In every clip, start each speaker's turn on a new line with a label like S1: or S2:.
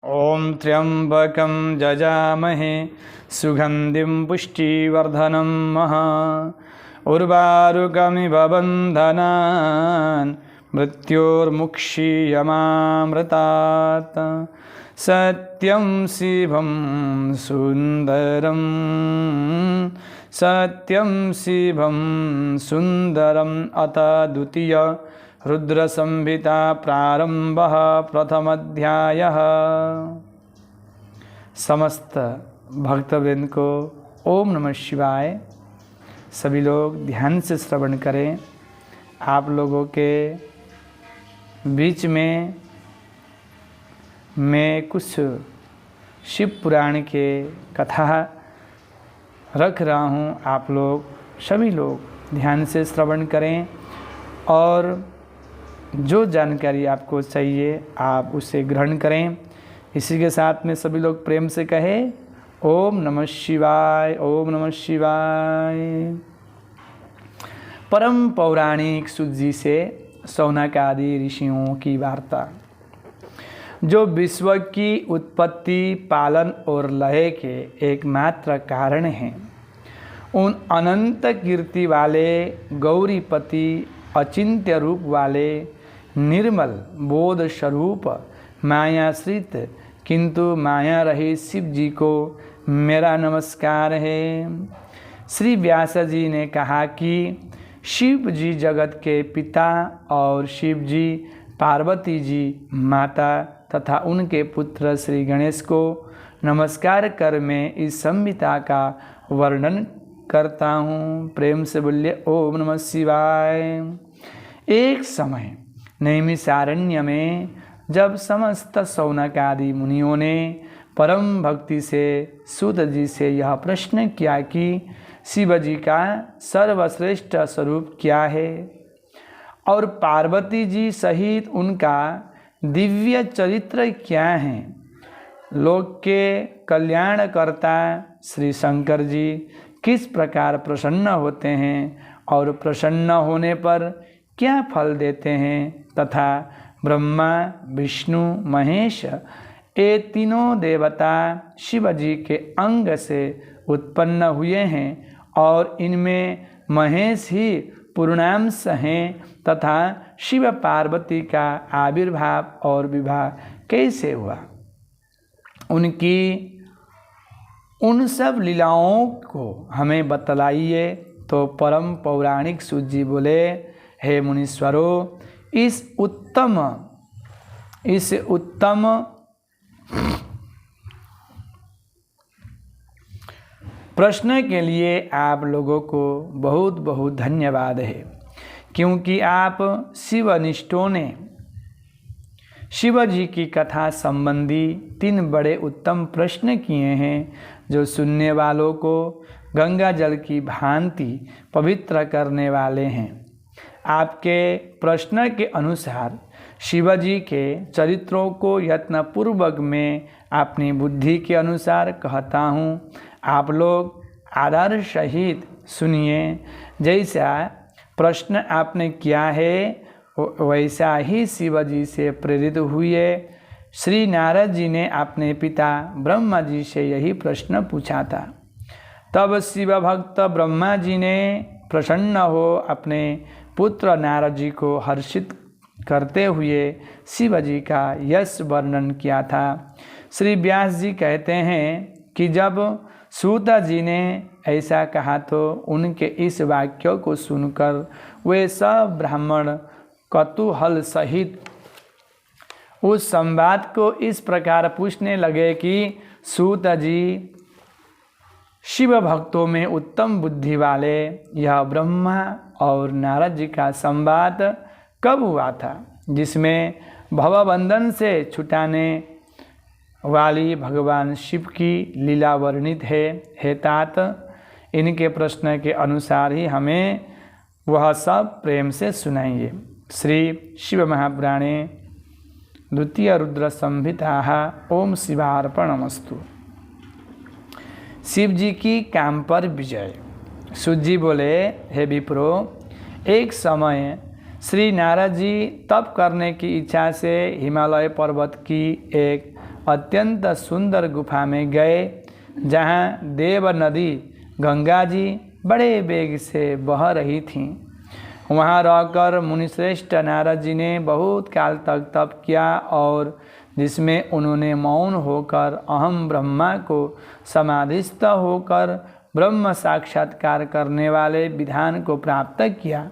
S1: ॐ त्र्यम्बकं जजामहे सुगन्धिं पुष्टिवर्धनं महा उर्वारुकमिव बन्धनान् मृत्योर्मुक्षीयमामृतात् सत्यं शिवं सुन्दरं सत्यं शिवं सुन्दरम् अथ द्वितीय रुद्रसंहिता प्रारंभः प्रथमाध्यायः। समस्त भक्तवृंद को ओम नमः शिवाय। सभी लोग ध्यान से श्रवण करें। आप लोगों के बीच में मैं कुछ शिव पुराण के कथा रख रहा हूँ। आप लोग सभी लोग ध्यान से श्रवण करें और जो जानकारी आपको चाहिए आप उसे ग्रहण करें। इसी के साथ में सभी लोग प्रेम से कहें ओम नमः शिवाय, ओम नमः शिवाय। परम पौराणिक सूत जी से शौनक आदि ऋषियों की वार्ता। जो विश्व की उत्पत्ति, पालन और लय के एकमात्र कारण हैं, उन अनंत कीर्ति वाले गौरीपति, अचिंत्य रूप वाले निर्मल बोध स्वरूप मायाश्रित किंतु माया रहित शिव जी को मेरा नमस्कार है। श्री व्यास जी ने कहा कि शिव जी जगत के पिता और शिव जी पार्वती जी माता तथा उनके पुत्र श्री गणेश को नमस्कार कर मैं इस संहिता का वर्णन करता हूँ। प्रेम से बोलिए ओम नमः शिवाय। एक समय नैमिषारण्य में जब समस्त शौनक आदि मुनियों ने परम भक्ति से सूत जी से यह प्रश्न किया कि शिव जी का सर्वश्रेष्ठ स्वरूप क्या है और पार्वती जी सहित उनका दिव्य चरित्र क्या है, लोक के कल्याणकर्ता श्री शंकर जी किस प्रकार प्रसन्न होते हैं और प्रसन्न होने पर क्या फल देते हैं, तथा ब्रह्मा विष्णु महेश ये तीनों देवता शिव जी के अंग से उत्पन्न हुए हैं और इनमें महेश ही पूर्णांश हैं, तथा शिव पार्वती का आविर्भाव और विवाह कैसे हुआ, उनकी उन सब लीलाओं को हमें बतलाइए। तो परम पौराणिक सूत जी बोले, हे मुनीश्वरों, इस उत्तम प्रश्न के लिए आप लोगों को बहुत बहुत धन्यवाद है, क्योंकि आप शिवनिष्ठों ने शिव जी की कथा संबंधी 3 बड़े उत्तम प्रश्न किए हैं, जो सुनने वालों को गंगा जल की भांति पवित्र करने वाले हैं। आपके प्रश्न के अनुसार शिवजी के चरित्रों को यत्नपूर्वक मैं अपनी बुद्धि के अनुसार कहता हूँ। आप लोग आदर सहित सुनिए। जैसा प्रश्न आपने किया है वैसा ही शिवजी से प्रेरित हुए श्री नारद जी ने अपने पिता ब्रह्मा जी से यही प्रश्न पूछा था। तब शिव भक्त ब्रह्मा जी ने प्रसन्न हो अपने पुत्र नारद जी को हर्षित करते हुए शिव जी का यश वर्णन किया था। श्री व्यास जी कहते हैं कि जब सूत जी ने ऐसा कहा तो उनके इस वाक्य को सुनकर वे सब ब्राह्मण कौतूहल सहित उस संवाद को इस प्रकार पूछने लगे कि सूत जी, शिव भक्तों में उत्तम बुद्धि वाले यह ब्रह्मा और नारद जी का संवाद कब हुआ था, जिसमें भवबंधन से छुटाने वाली भगवान शिव की लीला वर्णित है। हे तात, इनके प्रश्न के अनुसार ही हमें वह सब प्रेम से सुनाइए। श्री शिव महापुराणे द्वितीय रुद्र संहिता। ओम शिवार्पणमस्तु। शिव जी की काम पर विजय। सूत जी बोले, हे विप्रो, एक समय श्री नारद जी तप करने की इच्छा से हिमालय पर्वत की एक अत्यंत सुंदर गुफा में गए, जहाँ देव नदी गंगा जी बड़े वेग से बह रही थीं। वहाँ रहकर मुनिश्रेष्ठ नारद जी ने बहुत काल तक तप किया और जिसमें उन्होंने मौन होकर अहम ब्रह्मा को समाधिस्थ होकर ब्रह्म साक्षात्कार करने वाले विधान को प्राप्त किया।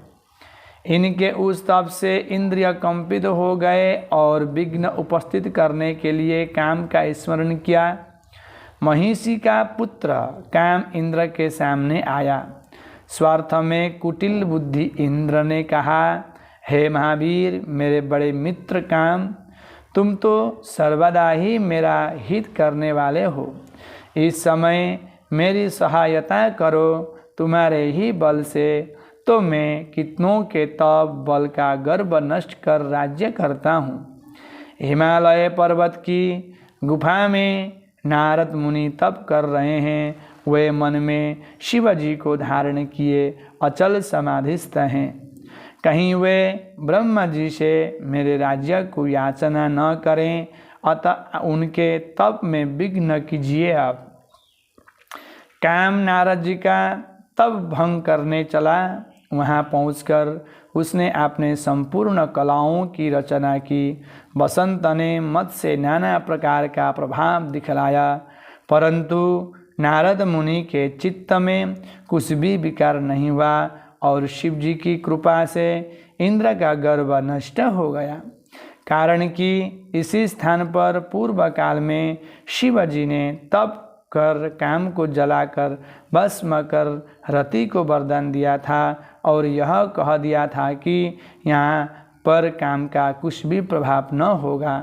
S1: इनके उस तप से इंद्रिय कंपित हो गए और विघ्न उपस्थित करने के लिए काम का स्मरण किया। महिषी का पुत्र काम इंद्र के सामने आया। स्वार्थ में कुटिल बुद्धि इंद्र ने कहा, हे महावीर, मेरे बड़े मित्र काम, तुम तो सर्वदा ही मेरा हित करने वाले हो। इस समय मेरी सहायता करो। तुम्हारे ही बल से तो मैं कितनों के तप बल का गर्व नष्ट कर राज्य करता हूँ। हिमालय पर्वत की गुफा में नारद मुनि तप कर रहे हैं। वे मन में शिव जी को धारण किए अचल समाधिस्थ हैं। कहीं वे ब्रह्मा जी से मेरे राज्य को याचना न करें, अतः उनके तप में विघ्न कीजिए आप। काम नारद जी का तप भंग करने चला। वहाँ पहुंचकर उसने अपने संपूर्ण कलाओं की रचना की। बसंत ने मत से नाना प्रकार का प्रभाव दिखलाया, परंतु नारद मुनि के चित्त में कुछ भी विकार नहीं हुआ और शिव जी की कृपा से इंद्र का गर्व नष्ट हो गया। कारण कि इसी स्थान पर पूर्व काल में शिव जी ने तप कर काम को जलाकर भस्म कर रति को वरदान दिया था और यह कह दिया था कि यहाँ पर काम का कुछ भी प्रभाव न होगा।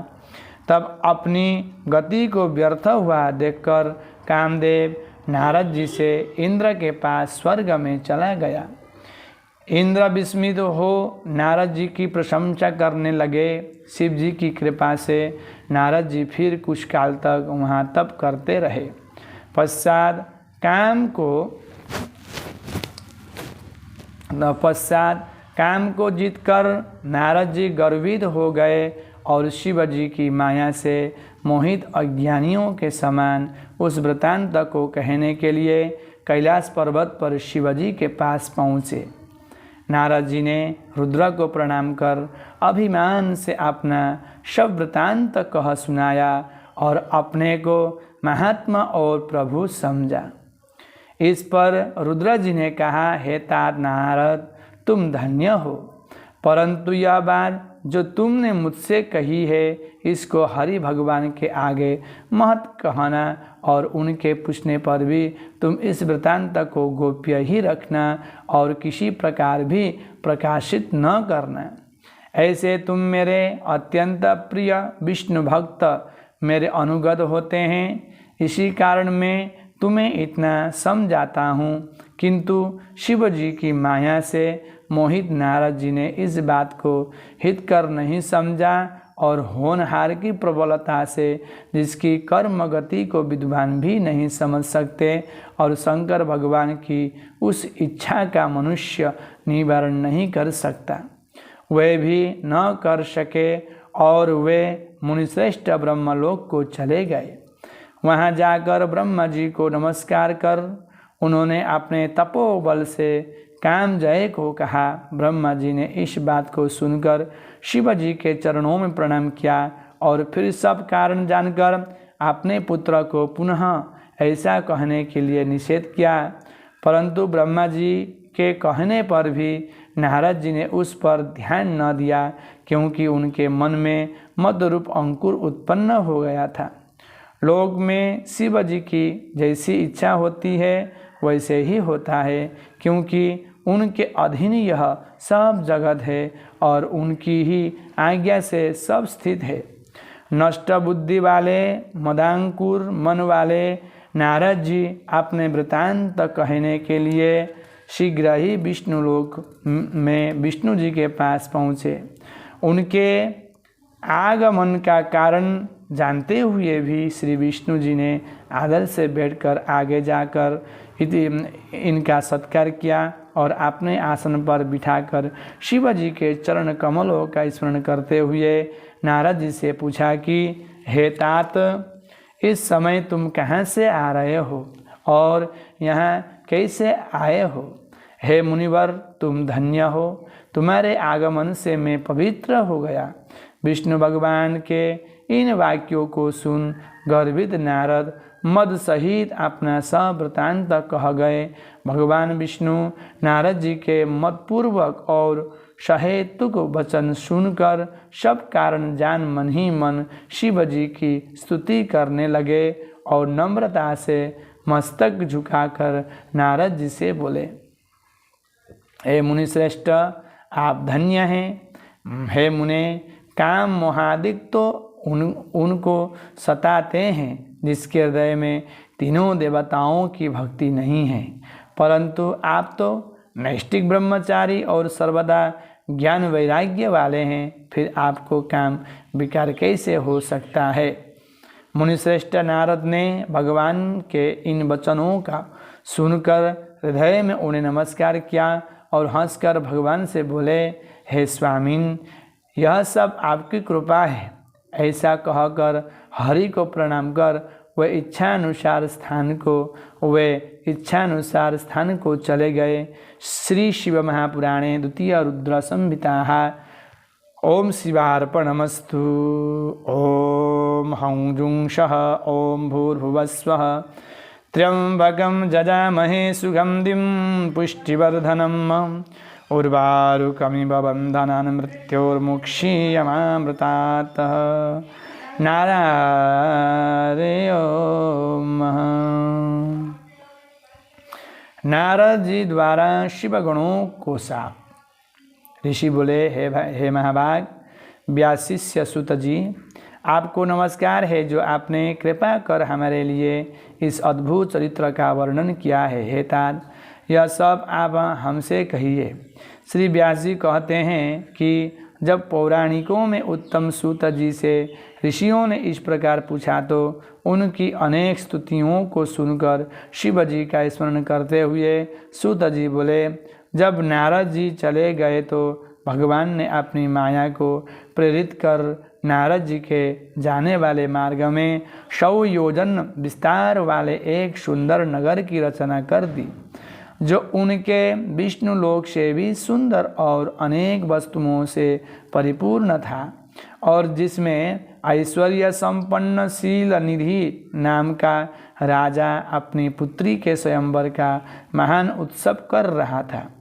S1: तब अपनी गति को व्यर्थ हुआ देखकर कामदेव नारद जी से इंद्र के पास स्वर्ग में चला गया। इंद्र विस्मित हो नारद जी की प्रशंसा करने लगे। शिव जी की कृपा से नारद जी फिर कुछ काल तक वहाँ तप करते रहे। पश्चात काम को जीतकर नारद जी गर्वित हो गए और शिव जी की माया से मोहित अज्ञानियों के समान उस वृतांत को कहने के लिए कैलाश पर्वत पर शिव जी के पास पहुँचे। नारद जी ने रुद्र को प्रणाम कर अभिमान से अपना सब वृतांत कह सुनाया और अपने को महात्मा और प्रभु समझा। इस पर रुद्र जी ने कहा, हे तात नारद, तुम धन्य हो, परंतु यह बात जो तुमने मुझसे कही है इसको हरि भगवान के आगे मत कहना और उनके पूछने पर भी तुम इस वृतांत को गोप्य ही रखना और किसी प्रकार भी प्रकाशित न करना। ऐसे तुम मेरे अत्यंत प्रिय विष्णु भक्त मेरे अनुगत होते हैं, इसी कारण मैं तुम्हें इतना समझाता हूँ। किंतु शिव जी की माया से मोहित नारद जी ने इस बात को हितकर नहीं समझा और होनहार की प्रबलता से जिसकी कर्म गति को विद्वान भी नहीं समझ सकते और शंकर भगवान की उस इच्छा का मनुष्य निवारण नहीं कर सकता, वे भी न कर सके और वे मुनिश्रेष्ठ ब्रह्मलोक को चले गए। वहाँ जाकर ब्रह्मा जी को नमस्कार कर उन्होंने अपने तपोबल से कामजय को कहा। ब्रह्मा जी ने इस बात को सुनकर शिव जी के चरणों में प्रणाम किया और फिर सब कारण जानकर अपने पुत्र को पुनः ऐसा कहने के लिए निषेध किया, परंतु ब्रह्मा जी के कहने पर भी नारद जी ने उस पर ध्यान न दिया, क्योंकि उनके मन में मदरूप अंकुर उत्पन्न हो गया था। लोक में शिव जी की जैसी इच्छा होती है वैसे ही होता है, क्योंकि उनके अधीन यह सब जगत है और उनकी ही आज्ञा से सब स्थित है। नष्ट बुद्धि वाले मदांकुर मन वाले नारद जी अपने वृतांत कहने के लिए शीघ्र ही विष्णुलोक में विष्णु जी के पास पहुँचे। उनके आगमन का कारण जानते हुए भी श्री विष्णु जी ने आदर से बैठकर आगे जाकर इनका सत्कार किया और अपने आसन पर बिठाकर शिव जी के चरण कमलों का स्मरण करते हुए नारद जी से पूछा कि हे तात, इस समय तुम कहाँ से आ रहे हो और यहाँ कैसे आए हो? हे मुनिवर, तुम धन्य हो, तुम्हारे आगमन से मैं पवित्र हो गया। विष्णु भगवान के इन वाक्यों को सुन गर्वित नारद मद सहित अपना सब वृतांत कह गए। भगवान विष्णु नारद जी के मतपूर्वक और सहेतुक वचन सुनकर सब कारण जान मन ही मन शिव जी की स्तुति करने लगे और नम्रता से मस्तक झुकाकर नारद जी से बोले, हे मुनिश्रेष्ठ, आप धन्य हैं। हे मुने, काम मोहादिक तो उनको सताते हैं जिसके हृदय में तीनों देवताओं की भक्ति नहीं है, परंतु आप तो नैष्ठिक ब्रह्मचारी और सर्वदा ज्ञान वैराग्य वाले हैं, फिर आपको काम विकार कैसे हो सकता है? मुनिश्रेष्ठ नारद ने भगवान के इन वचनों का सुनकर हृदय में उन्हें नमस्कार किया और हंसकर भगवान से बोले, हे स्वामिन, यह सब आपकी कृपा है। ऐसा कहकर हरि को प्रणाम कर वे इच्छानुसार स्थान को चले गए। श्री शिव महापुराणे द्वितीय रुद्र संहिता। ओम शिवार्पणमस्तु। ओम हं जुं शः ओम भूर्भुवस्वः। त्र्यंबकं जजामहे सुगंधिं पुष्टिवर्धनम् उर्वारुकमिव बन्धनान् मृत्योर्मुक्षीयमामृतात्। नारद जी द्वारा शिव गुणों को साफ। ऋषि बोले, हे महाभाग व्यासिष्य सुत जी, आपको नमस्कार है जो आपने कृपा कर हमारे लिए इस अद्भुत चरित्र का वर्णन किया है। हे तात, यह सब आप हमसे कहिए। श्री व्यास जी कहते हैं कि जब पौराणिकों में उत्तम सूत जी से ऋषियों ने इस प्रकार पूछा तो उनकी अनेक स्तुतियों को सुनकर शिव जी का स्मरण करते हुए सूत जी बोले, जब नारद जी चले गए तो भगवान ने अपनी माया को प्रेरित कर नारद जी के जाने वाले मार्ग में 100 योजन विस्तार वाले एक सुंदर नगर की रचना कर दी, जो उनके विष्णु लोक से भी सुंदर और अनेक वस्तुओं से परिपूर्ण था और जिसमें ऐश्वर्य संपन्न शील निधि नाम का राजा अपनी पुत्री के स्वयंवर का महान उत्सव कर रहा था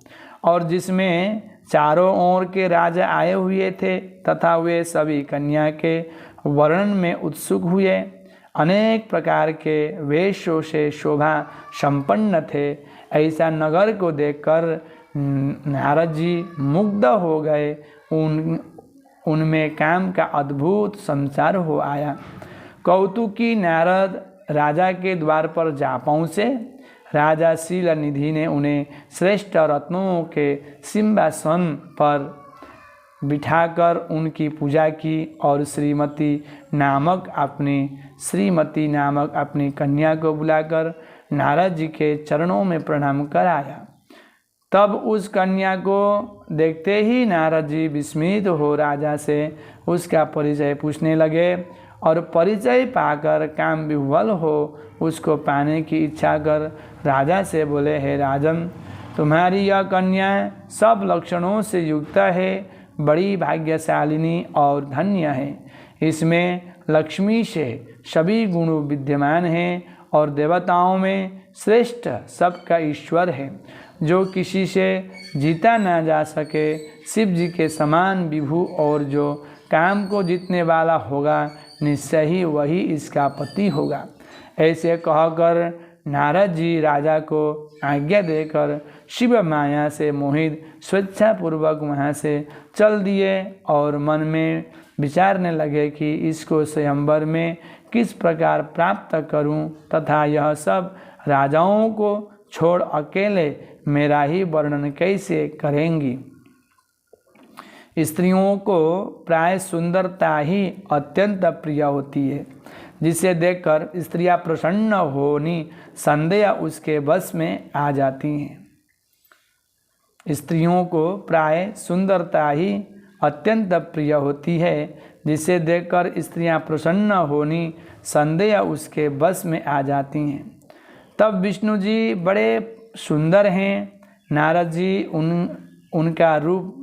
S1: और जिसमें चारों ओर के राजा आए हुए थे तथा वे सभी कन्या के वर्णन में उत्सुक हुए, अनेक प्रकार के वेशों से शोभा संपन्न थे। ऐसा नगर को देखकर नारद जी मुग्ध हो गए। उनमें काम का अद्भुत संचार हो आया। कौतुकी नारद राजा के द्वार पर जा पहुँचे। राजा शील निधि ने उन्हें श्रेष्ठ रत्नों के सिंहासन पर बिठाकर उनकी पूजा की और श्रीमती नामक अपनी कन्या को बुलाकर नारद जी के चरणों में प्रणाम कराया। तब उस कन्या को देखते ही नारद जी विस्मित हो राजा से उसका परिचय पूछने लगे और परिचय पाकर काम विह्वल हो उसको पाने की इच्छा कर राजा से बोले, हे राजन, तुम्हारी यह कन्या सब लक्षणों से युक्त है, बड़ी भाग्यशालिनी और धन्य है। इसमें लक्ष्मी से सभी गुण विद्यमान हैं और देवताओं में श्रेष्ठ सबका ईश्वर है, जो किसी से जीता ना जा सके, शिव जी के समान विभु, और जो काम को जीतने वाला होगा निश्चय ही वही इसका पति होगा। ऐसे कहकर नारद जी राजा को आज्ञा देकर शिव माया से मोहित स्वेच्छापूर्वक वहाँ से चल दिए और मन में विचारने लगे कि इसको स्वयंवर में किस प्रकार प्राप्त करूं तथा यह सब राजाओं को छोड़ अकेले मेरा ही वर्णन कैसे करेंगी। स्त्रियों को प्राय सुंदरता ही अत्यंत प्रिय होती है, जिसे देखकर स्त्रियां प्रसन्न होनी संदेह उसके बस में आ जाती हैं। स्त्रियों को प्राय सुंदरता ही अत्यंत प्रिय होती है, जिसे देखकर स्त्रियां प्रसन्न होनी संदेह उसके बस में आ जाती हैं। तब विष्णु जी बड़े सुंदर हैं। नारद जी उनका रूप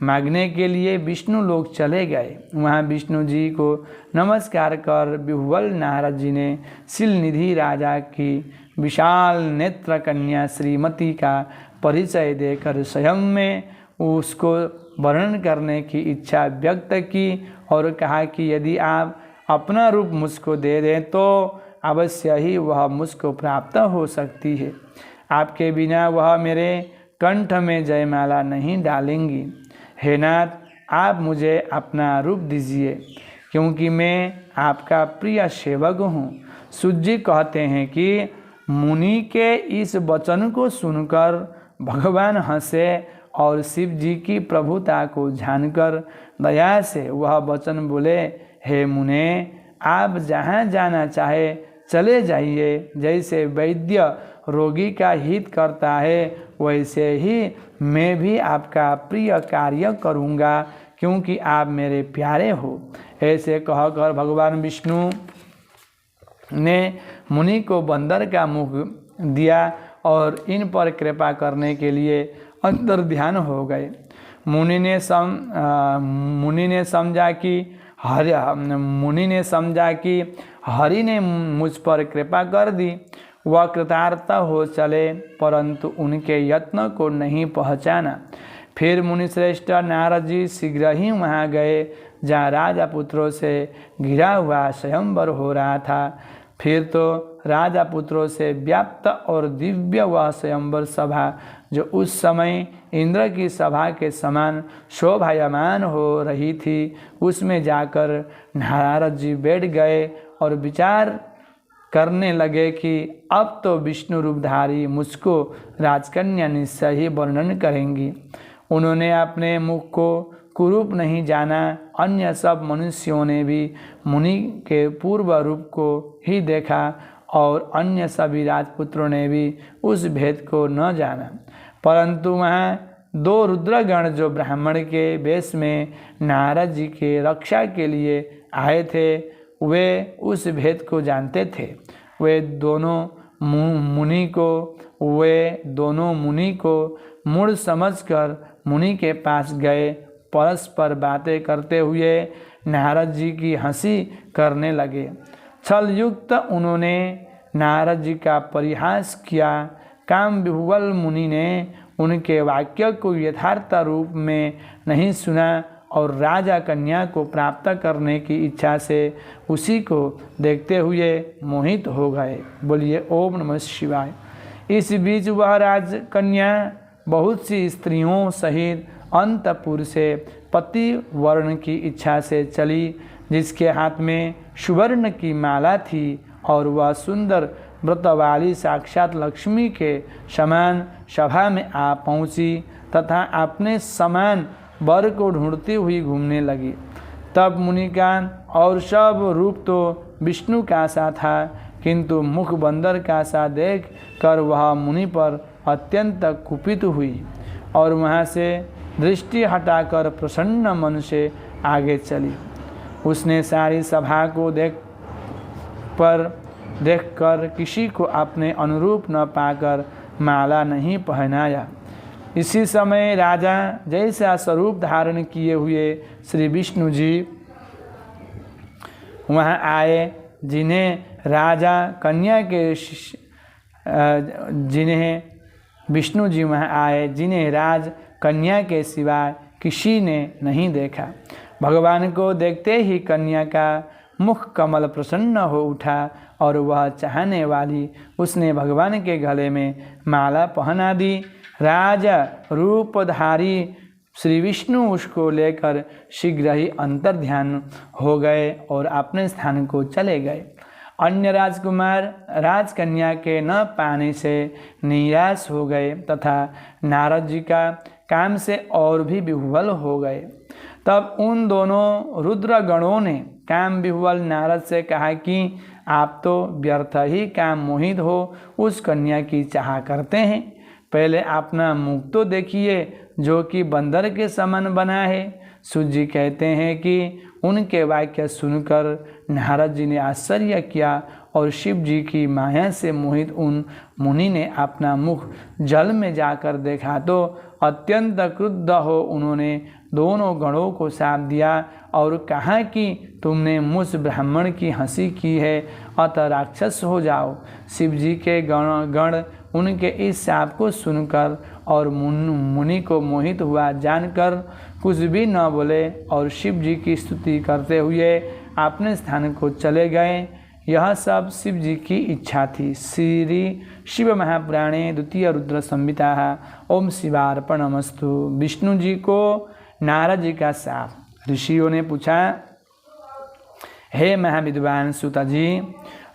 S1: मांगने के लिए विष्णु लोग चले गए। वहाँ विष्णु जी को नमस्कार कर विह्वल नारद जी ने शिलनिधि राजा की विशाल नेत्र कन्या श्रीमती का परिचय देकर स्वयं में उसको वर्णन करने की इच्छा व्यक्त की और कहा कि यदि आप अपना रूप मुझको दे दें तो अवश्य ही वह मुझको प्राप्त हो सकती है। आपके बिना वह मेरे कंठ में जयमाला नहीं डालेंगी। हे नाथ, आप मुझे अपना रूप दीजिए क्योंकि मैं आपका प्रिय सेवक हूँ। सूत जी कहते हैं कि मुनि के इस वचन को सुनकर भगवान हंसे और शिव जी की प्रभुता को जानकर दया से वह वचन बोले, हे मुने, आप जहाँ जाना चाहे चले जाइए। जैसे वैद्य रोगी का हित करता है वैसे ही मैं भी आपका प्रिय कार्य करूँगा क्योंकि आप मेरे प्यारे हो। ऐसे कहकर भगवान विष्णु ने मुनि को बंदर का मुख दिया और इन पर कृपा करने के लिए अंतर ध्यान हो गए। मुनि ने समझा कि हरि ने मुझ पर कृपा कर दी। वह कृतार्थ हो चले परंतु उनके यत्न को नहीं पहचाना। फिर मुनिश्रेष्ठ नारद जी शीघ्र ही वहाँ गए जहाँ राजा पुत्रों से घिरा हुआ स्वयंवर हो रहा था। फिर तो राजा पुत्रों से व्याप्त और दिव्य वह स्वयंवर सभा जो उस समय इंद्र की सभा के समान शोभायमान हो रही थी, उसमें जाकर नारद जी बैठ गए और विचार करने लगे कि अब तो विष्णु रूपधारी मुझको राजकन्या निश्चय ही वर्णन करेंगी। उन्होंने अपने मुख को कुरूप नहीं जाना। अन्य सब मनुष्यों ने भी मुनि के पूर्व रूप को ही देखा और अन्य सभी राजपुत्रों ने भी उस भेद को न जाना। परंतु वहाँ दो रुद्रगण जो ब्राह्मण के वेश में नारद जी के रक्षा के लिए आए थे, वे उस भेद को जानते थे। वे दोनों मुनि को मूढ़ समझकर मुनि के पास गए। परस्पर बातें करते हुए नारद जी की हंसी करने लगे। छल युक्त उन्होंने नारद जी का परिहास किया। काम विह्वल मुनि ने उनके वाक्य को यथार्थ रूप में नहीं सुना और राजा कन्या को प्राप्त करने की इच्छा से उसी को देखते हुए मोहित हो गए। बोलिए ओम नमः शिवाय। इस बीच वह राजकन्या बहुत सी स्त्रियों सहित अंतपुर से पति वर्ण की इच्छा से चली, जिसके हाथ में सुवर्ण की माला थी और वह सुंदर व्रत वाली साक्षात लक्ष्मी के समान सभा में आ पहुँची तथा अपने समान वर को ढूंढती हुई घूमने लगी। तब मुनि का और सब रूप तो विष्णु का सा था, किंतु मुख बंदर का सा देख कर वह मुनि पर अत्यंत कुपित हुई और वहाँ से दृष्टि हटाकर प्रसन्न मन से आगे चली। उसने सारी सभा को देखकर किसी को अपने अनुरूप न पाकर माला नहीं पहनाया। इसी समय राजा जैसा स्वरूप धारण किए हुए श्री विष्णु जी वहाँ आए, जिन्हें विष्णु जी वहाँ आए जिन्हें राज कन्या के सिवाय किसी ने नहीं देखा। भगवान को देखते ही कन्या का मुख कमल प्रसन्न हो उठा और वह चाहने वाली उसने भगवान के गले में माला पहना दी। राजा रूपधारी श्री विष्णु उसको लेकर शीघ्र ही अंतर्ध्यान हो गए और अपने स्थान को चले गए। अन्य राजकुमार राजकन्या के न पाने से निराश हो गए तथा नारद जी का काम से और भी विह्वल हो गए। तब उन दोनों रुद्रगणों ने काम विह्वल नारद से कहा कि आप तो व्यर्थ ही काम मोहित हो उस कन्या की चाह करते हैं। पहले अपना मुख तो देखिए जो कि बंदर के समान बना है। सूत जी कहते हैं कि उनके वाक्य सुनकर नारद जी ने आश्चर्य किया और शिव जी की माया से मोहित उन मुनि ने अपना मुख जल में जाकर देखा तो अत्यंत क्रुद्ध हो उन्होंने दोनों गणों को शाप दिया और कहा कि तुमने मुझ ब्राह्मण की हंसी की है, अतः राक्षस हो जाओ। शिव जी के गण उनके इस शाप को सुनकर और मुनि को मोहित हुआ जानकर कुछ भी न बोले और शिव जी की स्तुति करते हुए अपने स्थान को चले गए। यह सब शिव जी की इच्छा थी। श्री शिव महापुराणे द्वितीय रुद्र संहिता। ओम शिवार्पणमस्तु। विष्णु जी को नारद जी का शाप। ऋषियों ने पूछा, हे महाविद्वान सुत जी,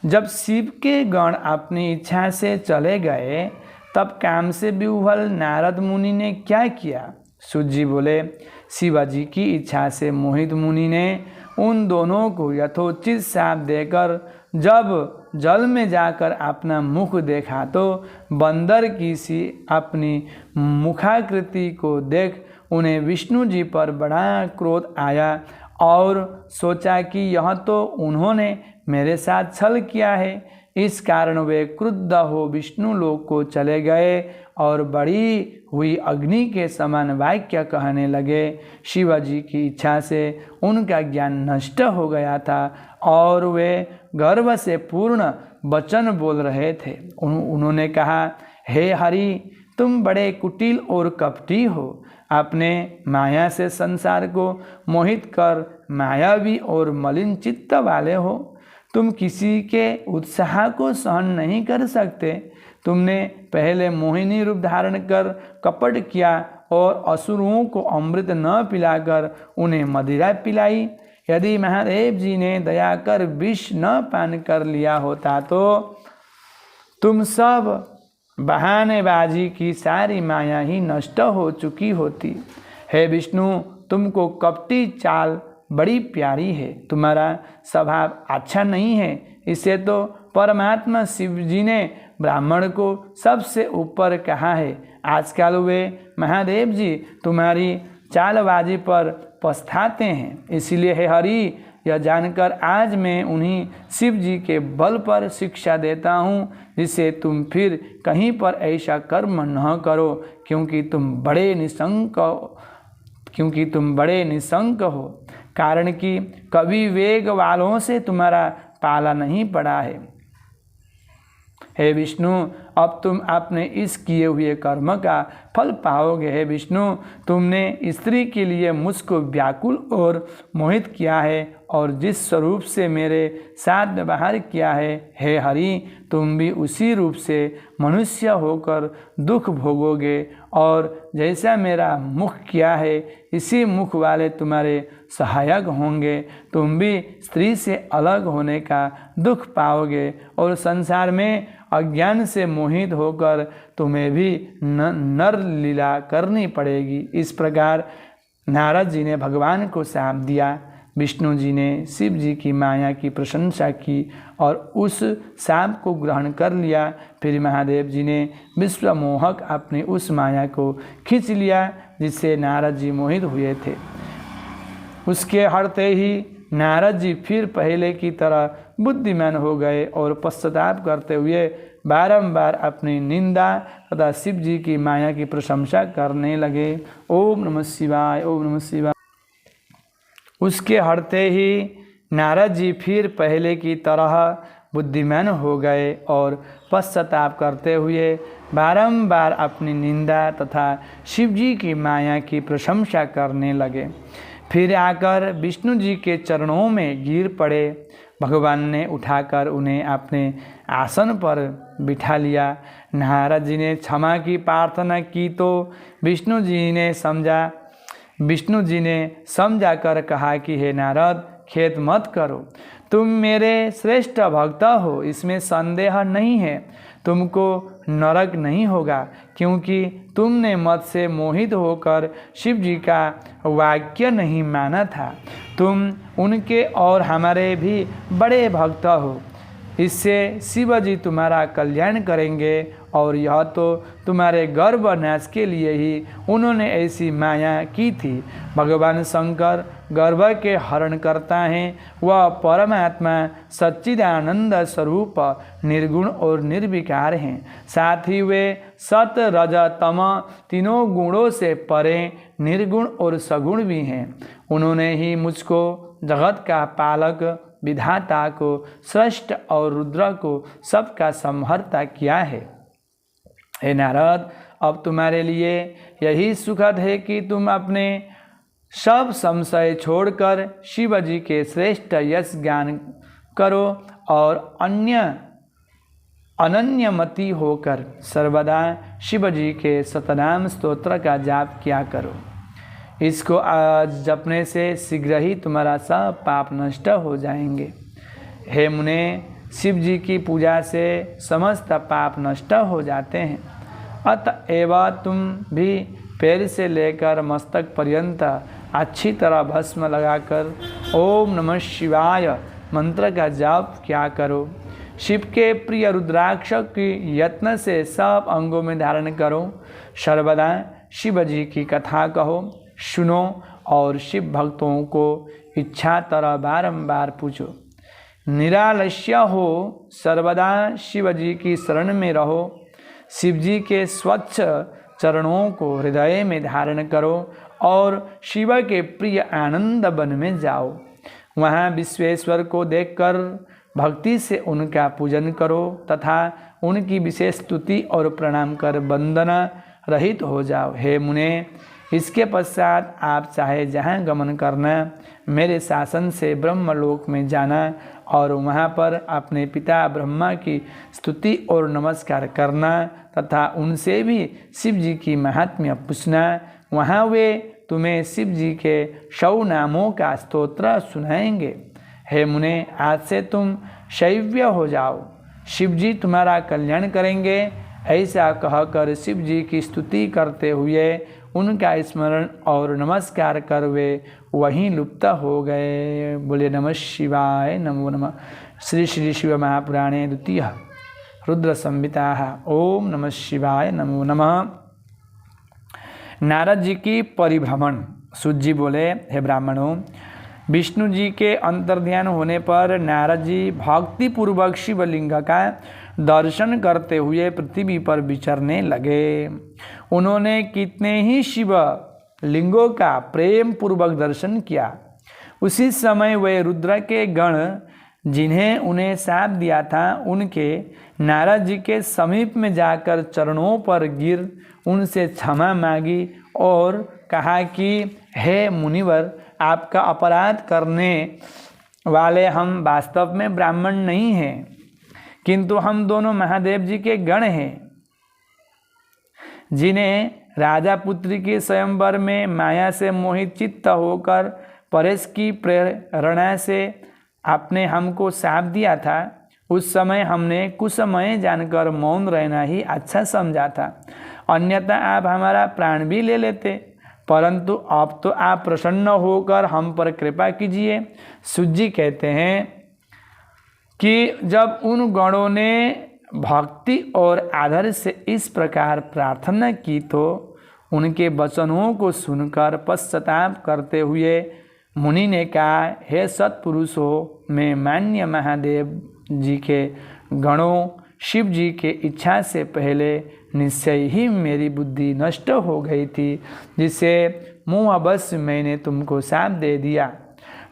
S1: जब शिव के गण अपनी इच्छा से चले गए तब काम से विह्वल नारद मुनि ने क्या किया? सुत जी बोले, शिवाजी की इच्छा से मोहित मुनि ने उन दोनों को यथोचित शाप देकर जब जल में जाकर अपना मुख देखा तो बंदर की सी अपनी मुखाकृति को देख उन्हें विष्णु जी पर बड़ा क्रोध आया और सोचा कि यह तो उन्होंने मेरे साथ छल किया है। इस कारण वे क्रुद्ध हो विष्णु लोक को चले गए और बड़ी हुई अग्नि के समान वाक्य कहने लगे। शिवाजी की इच्छा से उनका ज्ञान नष्ट हो गया था और वे गर्व से पूर्ण वचन बोल रहे थे। उन्होंने कहा, हे हरि, तुम बड़े कुटिल और कपटी हो। अपने माया से संसार को मोहित कर मायावी और मलिन चित्त वाले हो। तुम किसी के उत्साह को सहन नहीं कर सकते। तुमने पहले मोहिनी रूप धारण कर कपट किया और असुरों को अमृत न पिलाकर उन्हें मदिरा पिलाई। यदि महादेव जी ने दया कर विष न पान कर लिया होता तो तुम सब बहानेबाजी की सारी माया ही नष्ट हो चुकी होती। हे विष्णु, तुमको कपटी चाल बड़ी प्यारी है। तुम्हारा स्वभाव अच्छा नहीं है। इसे तो परमात्मा शिव जी ने ब्राह्मण को सबसे ऊपर कहा है। आजकल वे महादेव जी तुम्हारी चालबाजी पर पछताते हैं। इसलिए हे हरि, यह जानकर आज मैं उन्हीं शिव जी के बल पर शिक्षा देता हूँ, जिससे तुम फिर कहीं पर ऐसा कर्म न करो, क्योंकि तुम बड़े निशंक हो। कारण कि कभी वेग वालों से तुम्हारा पाला नहीं पड़ा है। हे विष्णु, अब तुम अपने इस किए हुए कर्म का फल पाओगे। हे विष्णु, तुमने स्त्री के लिए मुझको व्याकुल और मोहित किया है और जिस स्वरूप से मेरे साथ व्यवहार किया है, हे हरि, तुम भी उसी रूप से मनुष्य होकर दुख भोगोगे और जैसा मेरा मुख किया है इसी मुख वाले तुम्हारे सहायक होंगे। तुम भी स्त्री से अलग होने का दुख पाओगे और संसार में अज्ञान से मोहित होकर तुम्हें भी नर लीला करनी पड़ेगी। इस प्रकार नारद जी ने भगवान को शाप दिया। विष्णु जी ने शिव जी की माया की प्रशंसा की और उस शाप को ग्रहण कर लिया। फिर महादेव जी ने विश्वमोहक अपनी उस माया को खींच लिया जिससे नारद जी मोहित हुए थे। उसके हटते ही नारद जी फिर पहले की तरह बुद्धिमान हो गए और पश्चाताप करते हुए बारंबार अपनी निंदा तथा शिव जी की माया की प्रशंसा करने लगे। ओम नमः शिवाय, ओम नमः शिवाय। उसके हटते ही नारद जी फिर पहले की तरह बुद्धिमान हो गए और पश्चाताप करते हुए बारंबार अपनी निंदा तथा शिव जी की माया की प्रशंसा करने लगे। फिर आकर विष्णु जी के चरणों में गिर पड़े। भगवान ने उठाकर उन्हें अपने आसन पर बिठा लिया। नारद जी ने क्षमा की प्रार्थना की तो विष्णु जी ने समझा कर कहा कि हे नारद, खेद मत करो, तुम मेरे श्रेष्ठ भक्त हो, इसमें संदेह नहीं है। तुमको नरक नहीं होगा, क्योंकि तुमने मत से मोहित होकर शिव जी का वाक्य नहीं माना था। तुम उनके और हमारे भी बड़े भक्त हो। इससे शिव जी तुम्हारा कल्याण करेंगे और यह तो तुम्हारे गर्भ नाश के लिए ही उन्होंने ऐसी माया की थी। भगवान शंकर गर्भ के हरण करता है। वह परमात्मा सच्चिदानंद स्वरूप निर्गुण और निर्विकार हैं। साथ ही वे सत रज तम तीनों गुणों से परे निर्गुण और सगुण भी हैं। उन्होंने ही मुझको जगत का पालक विधाता को सृष्ट और रुद्र को सबका संहर्ता किया है। हे नारद, अब तुम्हारे लिए यही सुखद है कि तुम अपने सब संशय छोड़कर शिव जी के श्रेष्ठ यश ज्ञान करो और अनन्यमति होकर सर्वदा शिव जी के सतनाम स्तोत्र का जाप किया करो। इसको आज जपने से शीघ्र ही तुम्हारा सब पाप नष्ट हो जाएंगे। हे मुने, शिव जी की पूजा से समस्त पाप नष्ट हो जाते हैं। अतएव तुम भी पैर से लेकर मस्तक पर्यंत अच्छी तरह भस्म लगाकर ओम नमः शिवाय मंत्र का जाप किया करो। शिव के प्रिय रुद्राक्ष की यत्न से सब अंगों में धारण करो। सर्वदा शिव जी की कथा कहो, सुनो और शिव भक्तों को इच्छा तरह बारंबार पूछो। निरालस्य हो, सर्वदा शिव जी की शरण में रहो। शिव जी के स्वच्छ चरणों को हृदय में धारण करो और शिव के प्रिय आनंद वन में जाओ। वहाँ विश्वेश्वर को देखकर भक्ति से उनका पूजन करो तथा उनकी विशेष स्तुति और प्रणाम कर वंदना रहित हो जाओ। हे मुने, इसके पश्चात आप चाहे जहाँ गमन करना, मेरे शासन से ब्रह्मलोक में जाना और वहाँ पर अपने पिता ब्रह्मा की स्तुति और नमस्कार करना तथा उनसे भी शिव जी की महात्म्य पूछना। वहाँ वे तुम्हें शिव जी के 100 नामों का स्तोत्र सुनाएंगे। हे मुने, आज से तुम शैव्य हो जाओ, शिव जी तुम्हारा कल्याण करेंगे। ऐसा कहकर शिव जी की स्तुति करते हुए उनका स्मरण और नमस्कार कर वे वहीं लुप्त हो गए। बोले नमः शिवाय, नमो नमः। श्री श्री शिव महापुराणे द्वितीय रुद्र संहिता। ओम नमः शिवाय, नमो नमः। नारद जी की परिभ्रमण। सूत जी बोले, हे ब्राह्मणों, विष्णु जी के अंतर्ध्यान होने पर नारद जी भक्तिपूर्वक शिवलिंग का दर्शन करते हुए पृथ्वी पर विचरने लगे। उन्होंने कितने ही शिव लिंगों का प्रेम पूर्वक दर्शन किया। उसी समय वे रुद्र के गण जिन्हें उन्हें शाप दिया था, उनके नारद जी के समीप में जाकर चरणों पर गिर उनसे क्षमा मांगी और कहा कि हे मुनिवर, आपका अपराध करने वाले हम वास्तव में ब्राह्मण नहीं हैं, किंतु हम दोनों महादेव जी के गण हैं, जिन्हें राजा पुत्री के स्वयंवर में माया से मोहित चित्त होकर परेश की प्रेरणा से आपने हमको शाप दिया था। उस समय हमने कुसमय जानकर मौन रहना ही अच्छा समझा था, अन्यथा आप हमारा प्राण भी ले लेते, परंतु अब तो आप प्रसन्न होकर हम पर कृपा कीजिए। सूत जी कहते हैं कि जब उन गणों ने भक्ति और आदर से इस प्रकार प्रार्थना की तो उनके वचनों को सुनकर पश्चाताप करते हुए मुनि ने कहा, हे सत्पुरुषों, मैं मान्य महादेव जी के गणों शिव जी के इच्छा से पहले निश्चय ही मेरी बुद्धि नष्ट हो गई थी, जिसे मोहवश मैंने तुमको शाप दे दिया।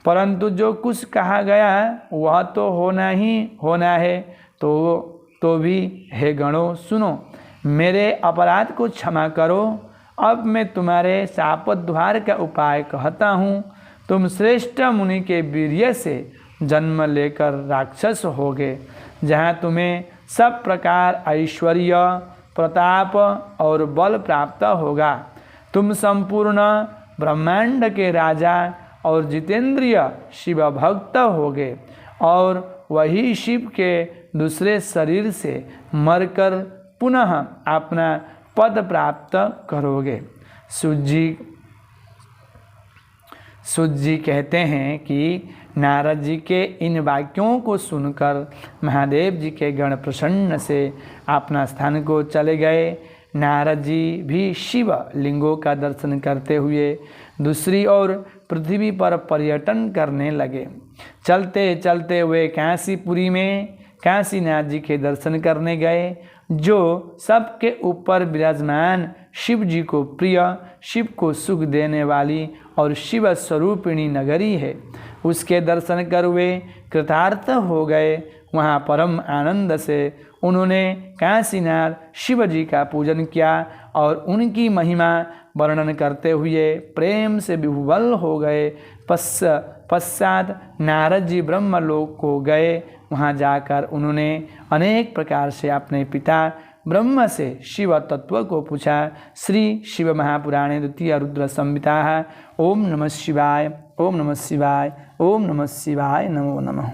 S1: परंतु जो कुछ कहा गया वह तो होना ही होना है, तो भी हे गणों सुनो, मेरे अपराध को क्षमा करो। अब मैं तुम्हारे शापद्वार का उपाय कहता हूँ। तुम श्रेष्ठ मुनि के वीर्य से जन्म लेकर राक्षस होगे, जहाँ तुम्हें सब प्रकार ऐश्वर्य, प्रताप और बल प्राप्त होगा। तुम संपूर्ण ब्रह्मांड के राजा और जितेंद्रिय शिव भक्त होगे और वही शिव के दूसरे शरीर से मरकर पुनः अपना पद प्राप्त करोगे। सूत जी कहते हैं कि नारद जी के इन वाक्यों को सुनकर महादेव जी के गण प्रसन्न से अपना स्थान को चले गए। नारद जी भी शिव लिंगों का दर्शन करते हुए दूसरी ओर पृथ्वी पर पर्यटन करने लगे। चलते चलते वे काशीपुरी में काशीनाथ जी के दर्शन करने गए, जो सबके ऊपर विराजमान शिव जी को प्रिय, शिव को सुख देने वाली और शिव स्वरूपिणी नगरी है। उसके दर्शन कर वे कृतार्थ हो गए। वहाँ परम आनंद से उन्होंने काशीनाथ शिव जी का पूजन किया और उनकी महिमा वर्णन करते हुए प्रेम से विह्वल हो गए। पश्चात नारद जी ब्रह्मलोक को गए। वहाँ जाकर उन्होंने अनेक प्रकार से अपने पिता ब्रह्म से शिव तत्व को पूछा। श्री शिव महापुराणे द्वितीय रुद्र संहिता। ओम नमः शिवाय, ओम नमः शिवाय, ओम नमः शिवाय, नमो नमः।